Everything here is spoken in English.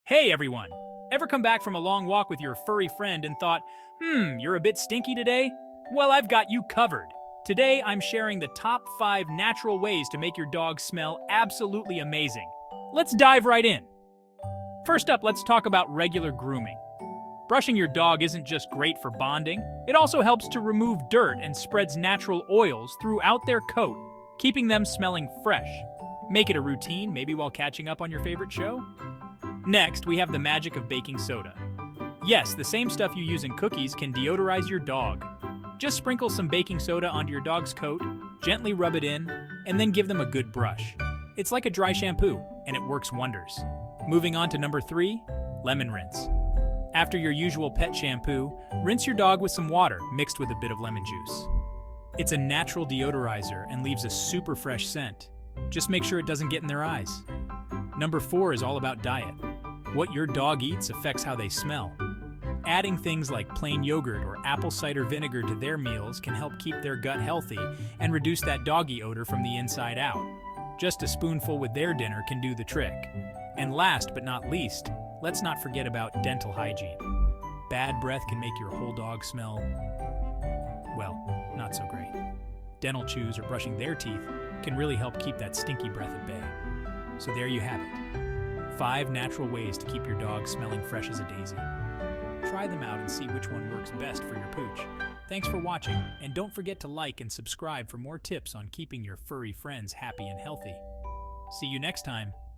Hey everyone! Ever come back from a long walk with your furry friend and thought, you're a bit stinky today? Well, I've got you covered. Today, I'm sharing the top 5 natural ways to make your dog smell absolutely amazing. Let's dive right in. First up, let's talk about regular grooming. Brushing your dog isn't just great for bonding, it also helps to remove dirt and spreads natural oils throughout their coat, keeping them smelling fresh. Make it a routine, maybe while catching up on your favorite show. Next, we have the magic of baking soda. Yes, the same stuff you use in cookies can deodorize your dog. Just sprinkle some baking soda onto your dog's coat, gently rub it in, and then give them a good brush. It's like a dry shampoo, and it works wonders. Moving on to number 3, lemon rinse. After your usual pet shampoo, rinse your dog with some water mixed with a bit of lemon juice. It's a natural deodorizer and leaves a super fresh scent. Just make sure it doesn't get in their eyes. Number 4 is all about diet. What your dog eats affects how they smell. Adding things like plain yogurt or apple cider vinegar to their meals can help keep their gut healthy and reduce that doggy odor from the inside out. Just a spoonful with their dinner can do the trick. And last but not least, let's not forget about dental hygiene. Bad breath can make your whole dog smell, well, not so great. Dental chews or brushing their teeth can really help keep that stinky breath at bay. So there you have it. 5 natural ways to keep your dog smelling fresh as a daisy. Try them out and see which one works best for your pooch. Thanks for watching, and don't forget to like and subscribe for more tips on keeping your furry friends happy and healthy. See you next time.